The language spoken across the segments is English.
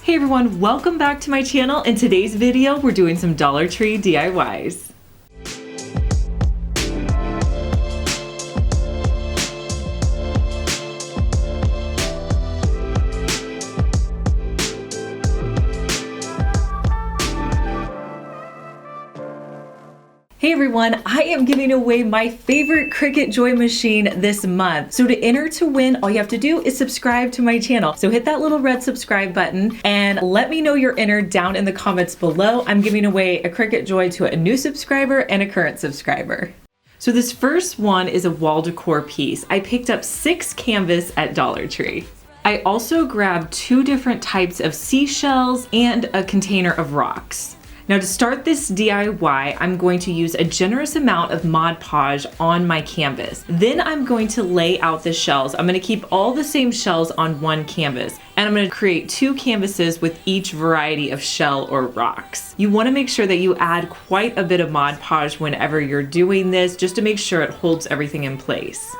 Hey everyone, welcome back to my channel. In today's video, we're doing some Dollar Tree DIYs. Hey everyone, I am giving away my favorite Cricut Joy machine this month. So to enter to win, all you have to do is subscribe to my channel. So hit that little red subscribe button and let me know you're entered down in the comments below. I'm giving away a Cricut Joy to a new subscriber and a current subscriber. So this first one is a wall decor piece. I picked up 6 canvas at Dollar Tree. I also grabbed 2 different types of seashells and a container of rocks. Now to start this DIY, I'm going to use a generous amount of Mod Podge on my canvas. Then I'm going to lay out the shells. I'm going to keep all the same shells on one canvas, and I'm going to create 2 canvases with each variety of shell or rocks. You want to make sure that you add quite a bit of Mod Podge whenever you're doing this, just to make sure it holds everything in place.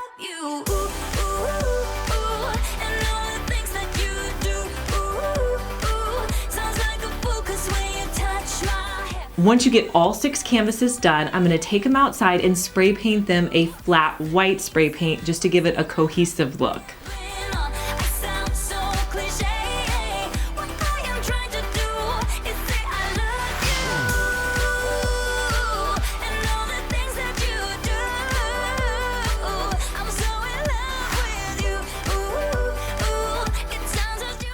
Once you get all 6 canvases done, I'm going to take them outside and spray paint them a flat white spray paint just to give it a cohesive look.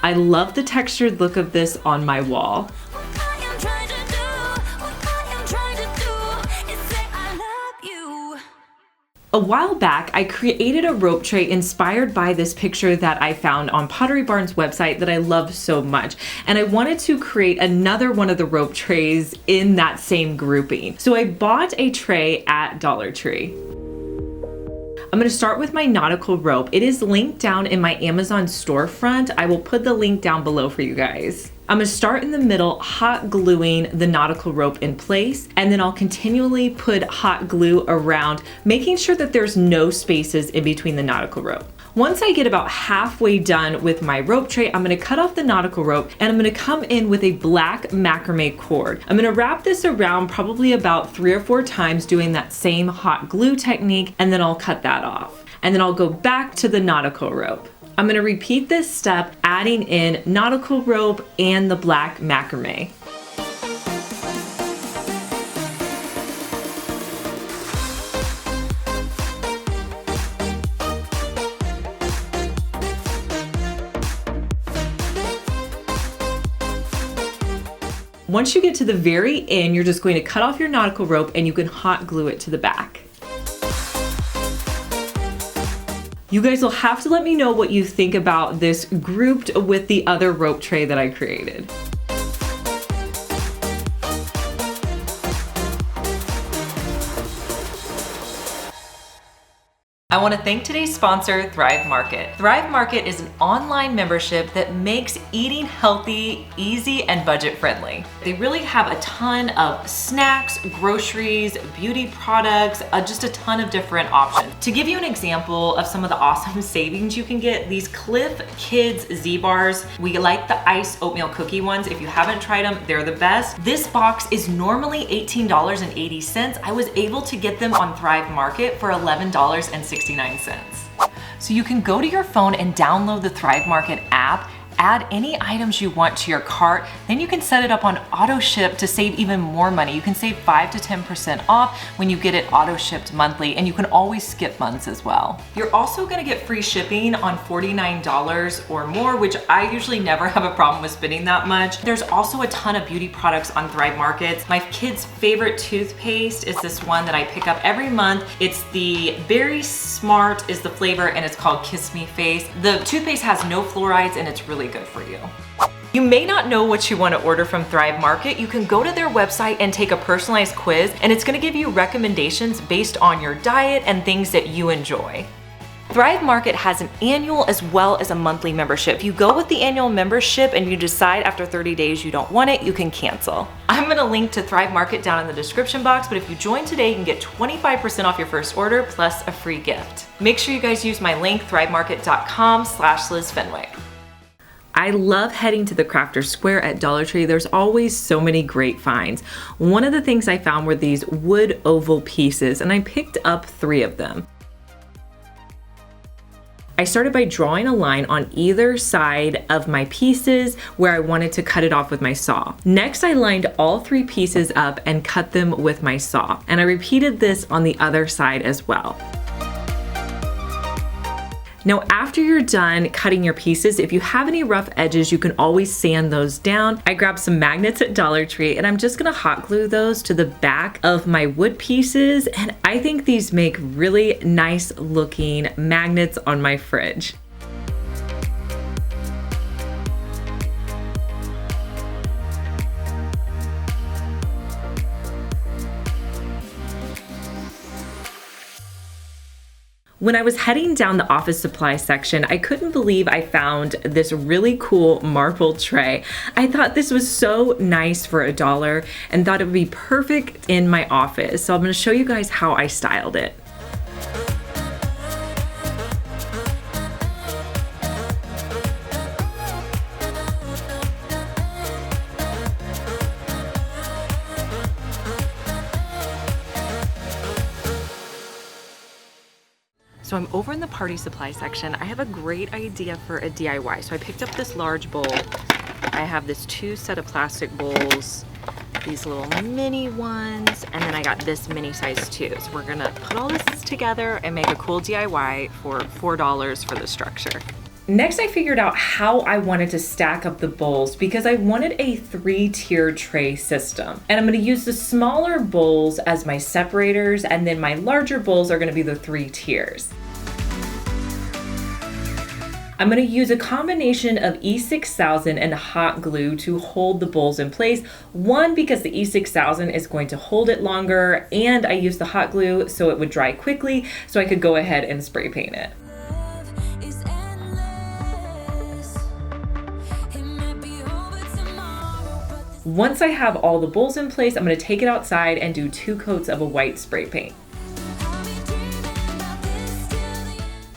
I love the textured look of this on my wall. A while back, I created a rope tray inspired by this picture that I found on Pottery Barn's website that I love so much. And I wanted to create another one of the rope trays in that same grouping. So I bought a tray at Dollar Tree. I'm going to start with my nautical rope. It is linked down in my Amazon storefront. I will put the link down below for you guys. I'm going to start in the middle, hot gluing the nautical rope in place, and then I'll continually put hot glue around, making sure that there's no spaces in between the nautical rope. Once I get about halfway done with my rope tray, I'm going to cut off the nautical rope and I'm going to come in with a black macrame cord. I'm going to wrap this around probably about 3 or 4 times doing that same hot glue technique, and then I'll cut that off. And then I'll go back to the nautical rope. I'm going to repeat this step, adding in nautical rope and the black macrame. Once you get to the very end, you're just going to cut off your nautical rope and you can hot glue it to the back. You guys will have to let me know what you think about this grouped with the other rope tray that I created. I want to thank today's sponsor, Thrive Market. Thrive Market is an online membership that makes eating healthy, easy, and budget friendly. They really have a ton of snacks, groceries, beauty products, just a ton of different options. To give you an example of some of the awesome savings you can get, these Cliff Kids Z-Bars, we like the ice oatmeal cookie ones. If you haven't tried them, they're the best. This box is normally $18.80. I was able to get them on Thrive Market for $11.69. So you can go to your phone and download the Thrive Market app, add any items you want to your cart, then you can set it up on auto ship to save even more money. You can save 5 to 10% off when you get it auto shipped monthly, and you can always skip months as well. You're also gonna get free shipping on $49 or more, which I usually never have a problem with spending that much. There's also a ton of beauty products on Thrive Markets. My kid's favorite toothpaste is this one that I pick up every month. It's the Berry Smart is the flavor, and it's called Kiss Me Face. The toothpaste has no fluorides and it's really good for you. You may not know what you want to order from Thrive Market. You can go to their website and take a personalized quiz, and it's going to give you recommendations based on your diet and things that you enjoy. Thrive Market has an annual as well as a monthly membership. If you go with the annual membership and you decide after 30 days you don't want it, you can cancel. I'm gonna link to Thrive Market down in the description box, but if you join today, you can get 25% off your first order plus a free gift. Make sure you guys use my link, thrivemarket.com/Liz Fenwick. I love heading to the Crafter Square at Dollar Tree. There's always so many great finds. One of the things I found were these wood oval pieces, and I picked up 3 of them. I started by drawing a line on either side of my pieces where I wanted to cut it off with my saw. Next, I lined all 3 pieces up and cut them with my saw, and I repeated this on the other side as well. Now, after you're done cutting your pieces, if you have any rough edges, you can always sand those down. I grabbed some magnets at Dollar Tree, and I'm just gonna hot glue those to the back of my wood pieces, and I think these make really nice looking magnets on my fridge. When I was heading down the office supply section, I couldn't believe I found this really cool marble tray. I thought this was so nice for $1 and thought it would be perfect in my office. So I'm gonna show you guys how I styled it. So I'm over in the party supply section. I have a great idea for a DIY. So I picked up this large bowl. I have this 2 set of plastic bowls, these little mini ones, and then I got this mini size too. So we're gonna put all this together and make a cool DIY for $4 for the structure. Next, I figured out how I wanted to stack up the bowls because I wanted a 3-tier tray system. And I'm gonna use the smaller bowls as my separators, and then my larger bowls are gonna be the 3 tiers. I'm gonna use a combination of E6000 and hot glue to hold the bowls in place. One, because the E6000 is going to hold it longer, and I used the hot glue so it would dry quickly so I could go ahead and spray paint it. Once I have all the bowls in place, I'm gonna take it outside and do 2 coats of a white spray paint.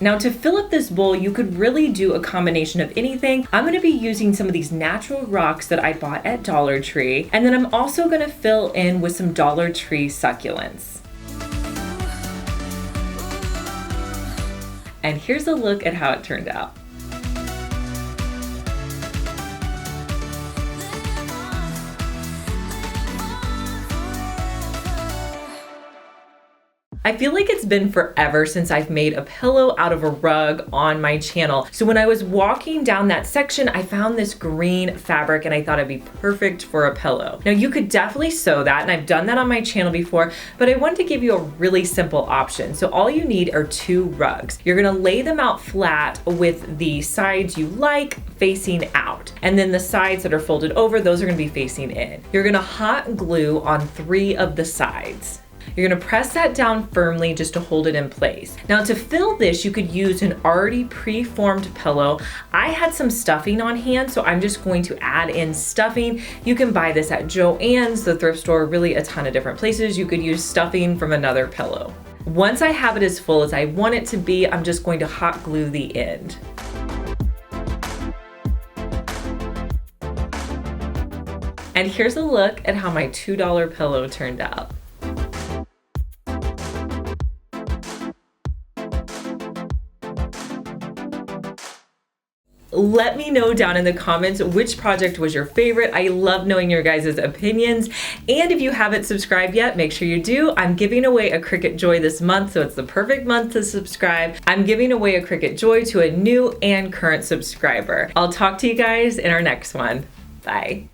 Now, to fill up this bowl, you could really do a combination of anything. I'm gonna be using some of these natural rocks that I bought at Dollar Tree, and then I'm also gonna fill in with some Dollar Tree succulents. And here's a look at how it turned out. I feel like it's been forever since I've made a pillow out of a rug on my channel. So when I was walking down that section, I found this green fabric and I thought it'd be perfect for a pillow. Now you could definitely sew that, and I've done that on my channel before, but I wanted to give you a really simple option. So all you need are 2 rugs. You're gonna lay them out flat with the sides you like facing out. And then the sides that are folded over, those are gonna be facing in. You're gonna hot glue on 3 of the sides. You're gonna press that down firmly just to hold it in place. Now to fill this, you could use an already pre-formed pillow. I had some stuffing on hand, so I'm just going to add in stuffing. You can buy this at Joann's, the thrift store, really a ton of different places. You could use stuffing from another pillow. Once I have it as full as I want it to be, I'm just going to hot glue the end. And here's a look at how my $2 pillow turned out. Let me know down in the comments which project was your favorite. I love knowing your guys' opinions. And if you haven't subscribed yet, make sure you do. I'm giving away a Cricut Joy this month, so it's the perfect month to subscribe. I'm giving away a Cricut Joy to a new and current subscriber. I'll talk to you guys in our next one. Bye.